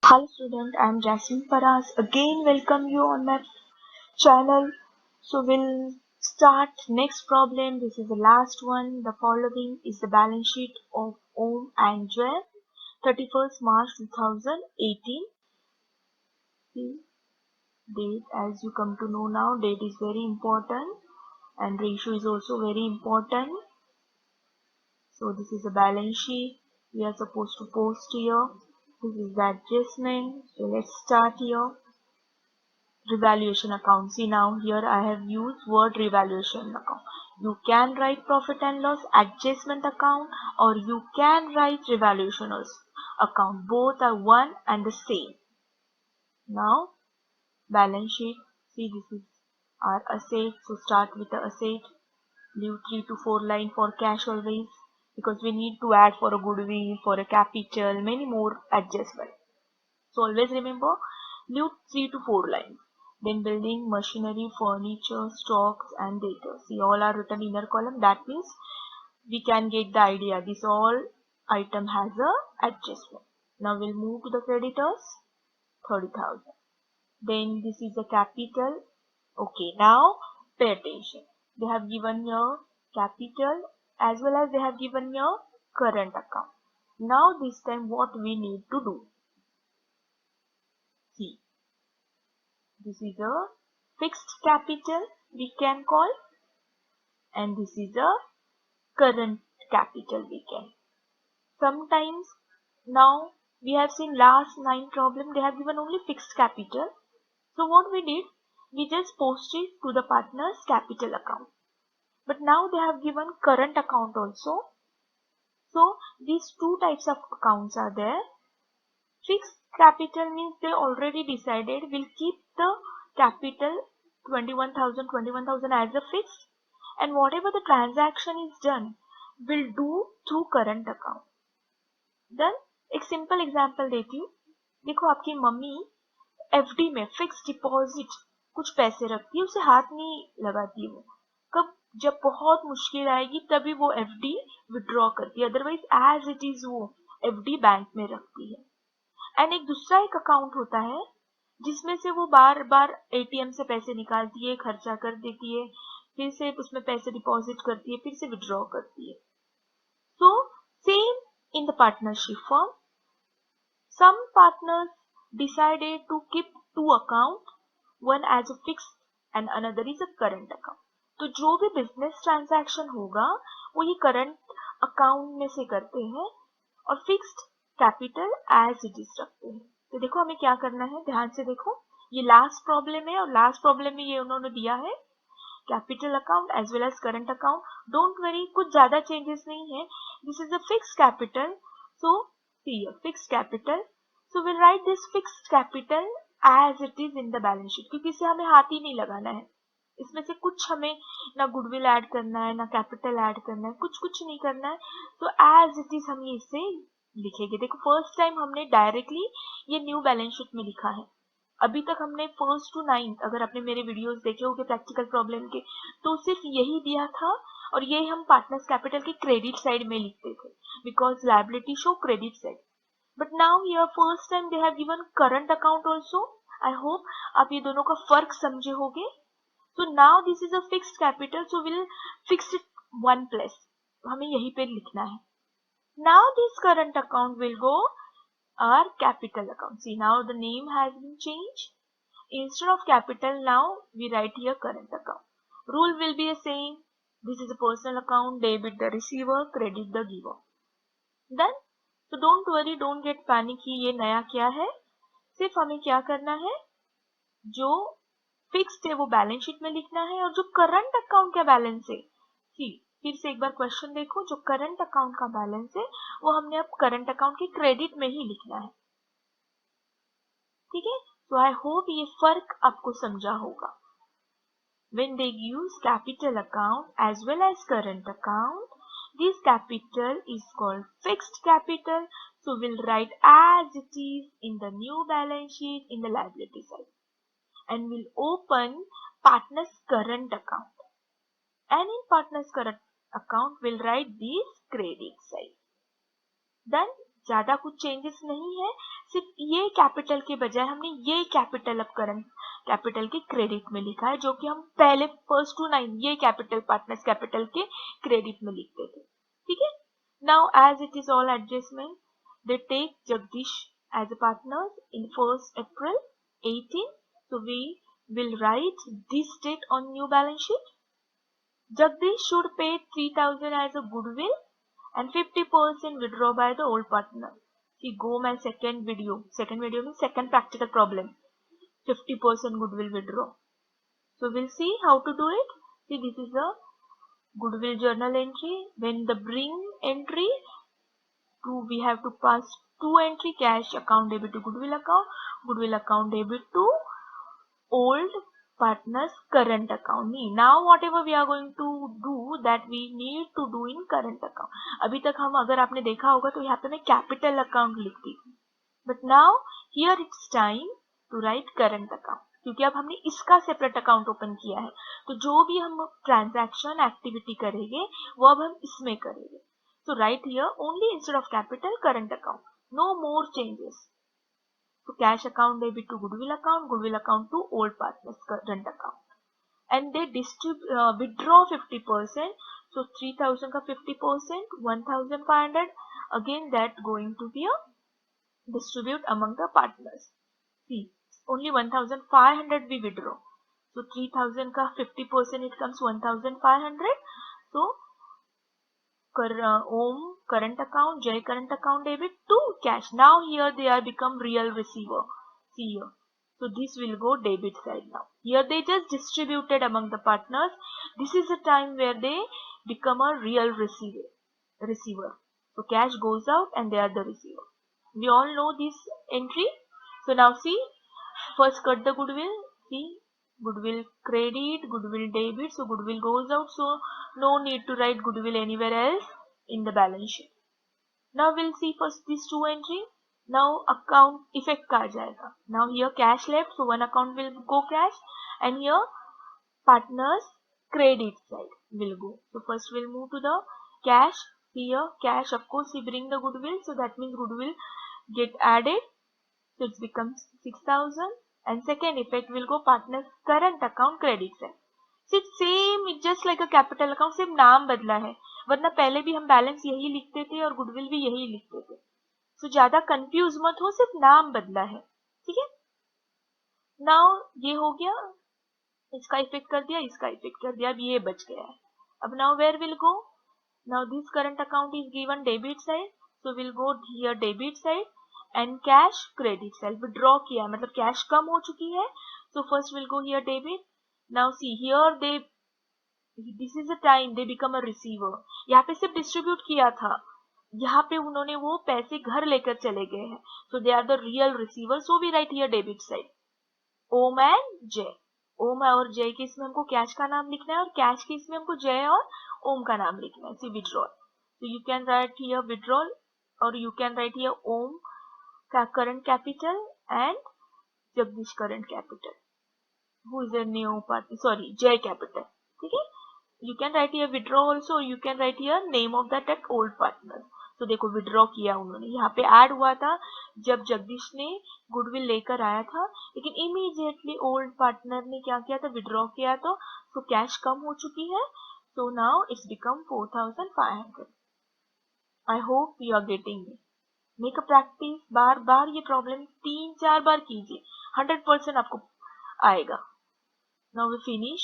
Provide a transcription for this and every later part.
Hi student, I am Jasmine Paras. Again welcome you on my channel. So we'll start next problem. This is the last one. The following is the balance sheet of Om and Jwel, 31st March 2018. See, date, as you come to know now, date is very important and ratio is also very important. So this is a balance sheet. We are supposed to post here. This is the adjustment. So let's start here. Revaluation account. See, now here I have used word revaluation account. You can write profit and loss adjustment account, or you can write revaluation account. Both are one and the same. Now balance sheet. See, this is our asset. So start with the asset. Leave 3 to 4 line for cash always, because we need to add for a goodwill, for a capital, many more adjustment. So always remember, leave 3 to 4 lines. Then building, machinery, furniture, stocks and data. See, all are written in inner column. That means we can get the idea. This all item has a adjustment. Now we'll move to the creditors, 30,000. Then this is the capital. Okay, now pay attention. They have given your capital as well as they have given your current account. Now this time what we need to do? See, this is a fixed capital we can call, and this is a current capital we can. Sometimes now we have seen last 9 problem, they have given only fixed capital. So what we did, we just posted to the partner's capital account. But now they have given current account also. So these two types of accounts are there. Fixed capital means they already decided we'll keep the capital 21,000 as a fixed, and whatever the transaction is done will do through current account. Then एक simple example देती हूँ. देखो आपकी mummy FD में fix deposit कुछ पैसे रखती है, उसे हाथ नहीं लगाती. वो कब, जब बहुत मुश्किल आएगी तभी वो एफडी विड्रॉ करती है, अदरवाइज एज इट इज वो एफडी बैंक में रखती है. एंड एक दूसरा एक अकाउंट होता है जिसमें से वो बार बार एटीएम से पैसे निकालती है, खर्चा कर देती है, फिर से उसमें पैसे डिपॉजिट करती है, फिर से विड्रॉ करती है. So same in the partnership firm, some partners decided to keep two accounts, one as a fixed and another is a current account. तो जो भी बिजनेस ट्रांजैक्शन होगा वो ये करंट अकाउंट में से करते हैं और fixed capital as it is रखते हैं. तो देखो हमें क्या करना है, ध्यान से देखो. ये लास्ट प्रॉब्लम है और लास्ट प्रॉब्लम में ये उन्होंने दिया है capital account as well as current account. Don't worry, कुछ ज्यादा चेंजेस नहीं है. This is a fixed capital. So see fixed capital. So we'll write this fixed capital as it is in the balance sheet, क्योंकि इसे हमें हाथ ही नहीं लगाना है. इसमें से कुछ हमें ना गुडविल ऐड करना है ना कैपिटल ऐड करना है, कुछ नहीं करना है. तो एज इट इज हम ये इसे लिखेंगे. देखो फर्स्ट टाइम हमने डायरेक्टली ये न्यू बैलेंस शीट में लिखा है. अभी तक हमने फर्स्ट टू 9th, अगर आपने मेरे वीडियोस देखे होंगे प्रैक्टिकल प्रॉब्लम के, तो सिर्फ यही दिया था और ये हम पार्टनर्स कैपिटल के क्रेडिट साइड में लिखते थे, because liability show credit side. But now here first time they have given current account also. I hope आप ये दोनों का फर्क समझे होंगे. So now this is a fixed capital, so we'll fix it one place. हमें यहीं पे लिखना है. Now this current account will go our capital account. See, now the name has been changed. Instead of capital, now we write here current account. Rule will be the same. This is a personal account. Debit the receiver, credit the giver. Then तो don't worry, don't get panic कि ये नया क्या है. सिर्फ हमें क्या करना है, जो फिक्स्ड है वो बैलेंस शीट में लिखना है और जो करंट अकाउंट का बैलेंस है, सी फिर से एक बार क्वेश्चन देखो, जो करंट अकाउंट का बैलेंस है वो हमने अब करंट अकाउंट के क्रेडिट में ही लिखना है. ठीक है. तो आई होप ये फर्क आपको समझा होगा. When they use capital account as well as current account, this capital is called fixed capital. So we'll write as it is in the new balance sheet in the liability side. And we'll open partner's current account. And in partner's current account, we'll write this credit side. Then ज्यादा कुछ changes नहीं है, सिर्फ ये capital के बजाय हमने ये कैपिटल अब करंट कैपिटल के क्रेडिट में लिखा है, जो कि हम पहले फर्स्ट टू 9 ये कैपिटल पार्टनर्स कैपिटल के क्रेडिट में लिखते थे। ठीक है, now as it is all adjustment, they take Jagdish as a partner in 1st April 18, so we will write this date on new balance sheet. Jagdish should pay 3,000 as a goodwill and 50% withdraw by the old partner. See, go my second video means second practical problem. 50% goodwill withdraw. So we'll see how to do it. See, this is a goodwill journal entry. When the bring entry, we have to pass two entry: cash account debit to goodwill account debit to old partners current account. Now whatever we are going to do, that we need to do in current account. अभी तक हम, अगर आपने देखा होगा तो यहाँ पे मैं कैपिटल अकाउंट लिखती थी, but now here it's time to write current account, क्योंकि अब हमने इसका सेपरेट अकाउंट ओपन किया है, तो जो भी हम ट्रांजैक्शन एक्टिविटी करेंगे वो अब हम इसमें करेंगे. So right here only instead of capital current account, no more changes. So cash account debit to goodwill account to old partners current account, and they withdraw 50%. So 3,000 ka 50%, 1,500. Again that going to be a distribute among the partners. See, only 1,500 we withdraw. So 3,000 ka 50%, it comes 1,500. So Om current account, Jay current account debit to cash. Now here they are become real receiver. See here. So this will go debit side now. Here they just distributed among the partners. This is the time where they become a real receiver. So cash goes out and they are the receiver. We all know this entry. So now see, first cut the goodwill. See, goodwill credit, goodwill debit, so goodwill goes out, so no need to write goodwill anywhere else in the balance sheet. Now we'll see first these two entry. Now account effect का आ जाएगा. Now here cash left, so one account will go cash, and here partners credit side will go. So first we'll move to the cash. Here cash, of course we bring the goodwill, so that means goodwill get added, so it becomes 6,000. And second effect will go partners current account credit side. So it's same, it's just like a capital account, सिर्फ नाम बदला है, वरना पहले भी हम balance यही लिखते थे और गुडविल भी यही लिखते थे. सो ज्यादा कंफ्यूज मत हो, सिर्फ नाम बदला है. ठीक है, नाउ ये हो गया, इसका इफेक्ट कर दिया, इसका इफेक्ट कर दिया, अब ये बच गया है. अब now where will go, now this current account is given debit side, so will go here debit side, and cash credit side. Withdraw किया मतलब कैश कम हो चुकी है, so first will go here debit. Now see here they, this is the time they become a receiver. यहाँ पे सिर्फ distribute किया था, यहाँ पे उन्होंने वो पैसे घर लेकर चले गए हैं, so they are the real receiver. So we write here debit side Om and Jay. Om और जय के इसमें हमको कैश का नाम लिखना है, और कैश के इसमें हमको जय और ओम का नाम लिखना है. See withdrawal, so you can write here withdrawal, और you can write here Om current capital and Jagdish current capital, who is a new partner, sorry, Jay capital. ठीक है, you can write here withdraw also, you can write here name of that old partner. तो देखो withdraw किया उन्होंने, यहाँ पे add हुआ था जब जगदीश ने गुडविल लेकर आया था, लेकिन इमीडिएटली ओल्ड पार्टनर ने क्या किया था, विड्रॉ किया. तो कैश कम हो चुकी है, so now it's become 4,500. I hope you are getting it. Make a practice, बार बार ये प्रॉब्लम 3-4 बार कीजिए, 100% आपको आएगा. Now we finish.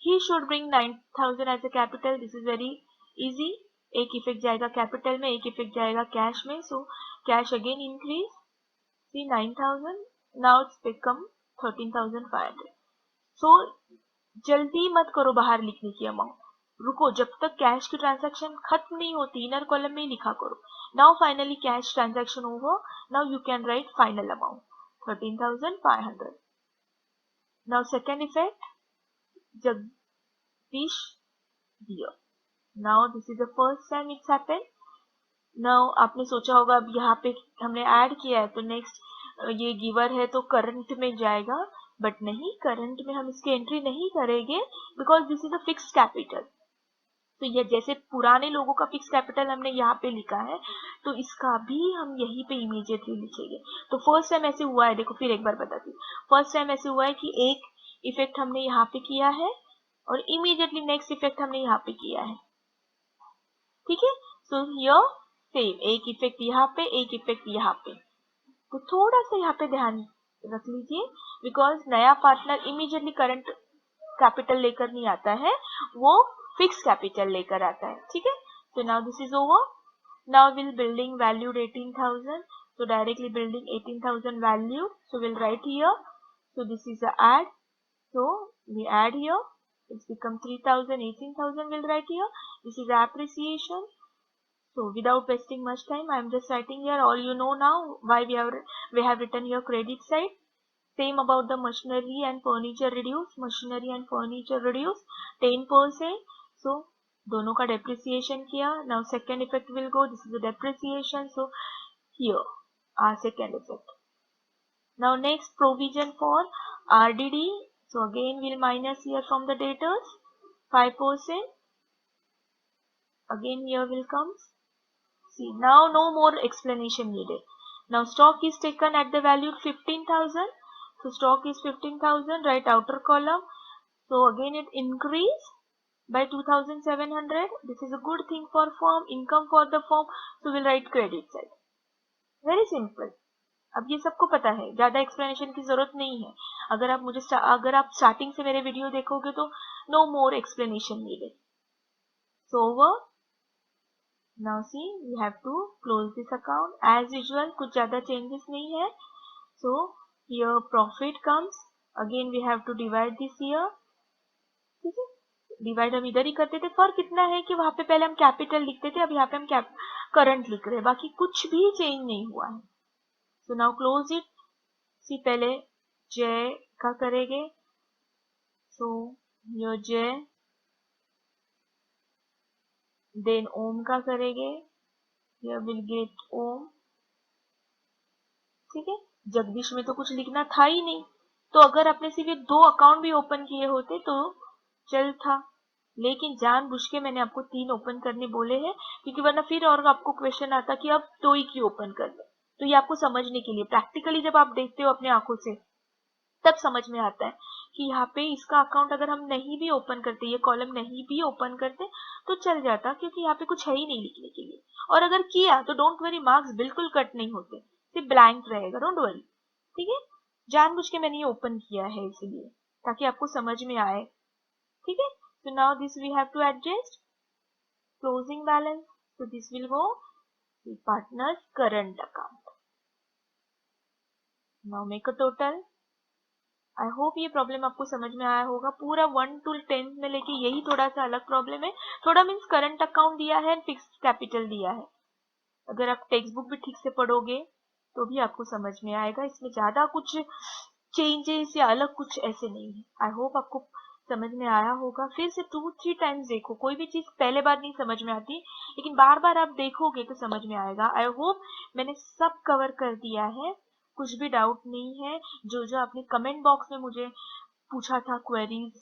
He should bring 9,000 as a capital. This is very easy. एक इफेक्ट जाएगा कैपिटल में, एक इफेक्ट जाएगा कैश में, so cash again increase. See 9,000, now it's become 13,500. So जल्दी मत करो बाहर लिखने की अमाउंट, रुको जब तक कैश की ट्रांजैक्शन खत्म नहीं होती, इनर कॉलम में ही लिखा करो. Now finally cash transaction over. Now you can right final amount 13,500. Now second effect Jagdish here. Now this is the first time it's happened. Now आपने सोचा होगा अब यहाँ पे हमने ऐड किया है तो नेक्स्ट ये गिवर है तो करंट में जाएगा, बट नहीं, करंट में हम इसकी एंट्री नहीं करेंगे because this is a fixed capital. तो ये जैसे पुराने लोगों का फिक्स कैपिटल हमने यहाँ पे लिखा है, तो इसका भी हम यहीं पे इमीडिएटली लिखेंगे। तो फर्स्ट टाइम ऐसे हुआ है, देखो फिर एक बार बताती हूँ। फर्स्ट टाइम ऐसे हुआ है कि एक इफेक्ट हमने यहाँ पे किया है और इमीडिएटली नेक्स्ट इफेक्ट हमने यहाँ पे किया है, ठीक है। सो हियर सेम, एक इफेक्ट यहाँ पे, एक इफेक्ट यहाँ पे। तो थोड़ा सा यहाँ पे ध्यान रख लीजिए, बिकॉज नया पार्टनर इमीडिएटली करंट कैपिटल लेकर नहीं आता है, वो फिक्स कैपिटल लेकर आता है, ठीक है। So now this is over. Now will building valued 18,000, so directly building 18,000 value, so we'll write here. So this is a add, so we add here, it's become 3,000, 18,000 we'll write here. This is appreciation. So without wasting much time, I am just writing here. All you know now why we have written here credit side. Same about the machinery and furniture reduce. Machinery and furniture reduce 10%. So दोनों का depreciation किया. Now second effect will go. This is the depreciation. So here our second effect. Now next provision for RDD. So again we'll minus here from the debtors 5%. Again here will come. See, now no more explanation needed. Now stock is taken at the value 15,000. So stock is 15,000, right outer column. So again it increase by 2,700. This is a good thing for firm, income for the firm. So we'll write credit side. Very simple. अब ये सबको पता है, ज्यादा explanation की जरूरत नहीं है। अगर आप स्टार्टिंग से मेरे वीडियो देखोगे तो no more explanation needed. So over. Now see, we have to close this account as usual. कुछ ज्यादा changes नहीं है. So here profit comes. Again we have to divide this here. ठीक है, डिवाइड हम इधर ही करते थे। फर्क इतना है कि वहां पे पहले हम कैपिटल लिखते थे, अब यहाँ पे हम करंट लिख रहे हैं, बाकी कुछ भी चेंज नहीं हुआ है। So now close it. See पहले जय का करेंगे, सो यो जय, देन ओम का करेंगे, ये विल गेट ओम, ठीक है। जगदीश में तो कुछ लिखना था ही नहीं, तो अगर आपने सिर्फ ये 2 अकाउंट भी ओपन किए होते तो चल था, लेकिन जानबूझ के मैंने आपको 3 ओपन करने बोले हैं, क्योंकि वरना फिर और आपको क्वेश्चन आता कि अब 2 ही क्यों ओपन कर ले। तो ये आपको समझने के लिए, प्रैक्टिकली जब आप देखते हो अपने आंखों से तब समझ में आता है कि यहाँ पे इसका अकाउंट अगर हम नहीं भी ओपन करते, ये कॉलम नहीं भी ओपन करते तो चल जाता, क्योंकि यहाँ पे कुछ है ही नहीं लिखने के लिए। और अगर किया तो डोंट वरी, मार्क्स बिल्कुल कट नहीं होते, सिर्फ ब्लैंक रहेगा, डोंट वरी, ठीक है। जानबूझ के मैंने ये ओपन किया है इसलिए, ताकि आपको समझ में आए, ठीक है। So now this we have to adjust closing balance. So this will go to partner's current account. Now make a total. I hope ये प्रॉब्लम आपको समझ में आया होगा। पूरा 1 to 10 में लेके यही थोड़ा सा अलग प्रॉब्लम है। थोड़ा मीन्स करंट अकाउंट दिया है, फिक्स्ड कैपिटल दिया है। अगर आप टेक्स्ट बुक भी ठीक से पढ़ोगे तो भी आपको समझ में आएगा। इसमें ज्यादा कुछ चेंजेस या अलग कुछ ऐसे नहीं है। आई होप आपको समझ में आया होगा। फिर से 2-3 टाइम्स देखो, कोई भी चीज पहले बार नहीं समझ में आती, लेकिन बार बार आप देखोगे तो समझ में आएगा। आई होप मैंने सब कवर कर दिया है, कुछ भी डाउट नहीं है। जो जो आपने कमेंट बॉक्स में मुझे पूछा था क्वेरीज,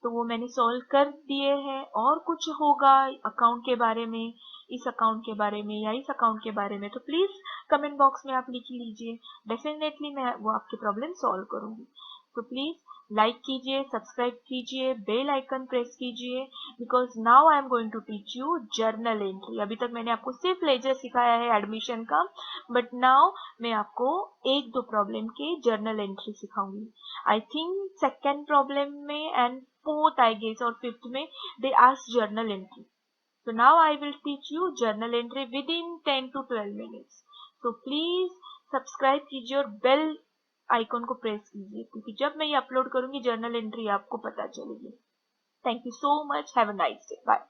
तो वो मैंने सॉल्व कर दिए हैं। और कुछ होगा अकाउंट के बारे में, इस अकाउंट के बारे में या इस अकाउंट के बारे में, तो प्लीज कमेंट बॉक्स में आप लिख लीजिए। डेफिनेटली मैं वो आपकी प्रॉब्लम सॉल्व करूंगी। तो प्लीज लाइक कीजिए, सब्सक्राइब कीजिए, बेल आइकन प्रेस कीजिए, because now I am going to teach you journal entry. अभी तक मैंने आपको सिर्फ लेजर सिखाया है एडमिशन का, बट नाउ मैं आपको 1-2 प्रॉब्लम के जर्नल एंट्री सिखाऊंगी। आई थिंक सेकेंड प्रॉब्लम में एंड 4th आई गेस और 5th में they ask journal entry. So now I will teach you journal entry within 10 to 12 minutes. So please subscribe कीजिए और bell icon को press कीजिए, क्योंकि जब मैं ये अपलोड करूंगी जर्नल एंट्री आपको पता चलेगी। Thank you so much, have a nice day, bye.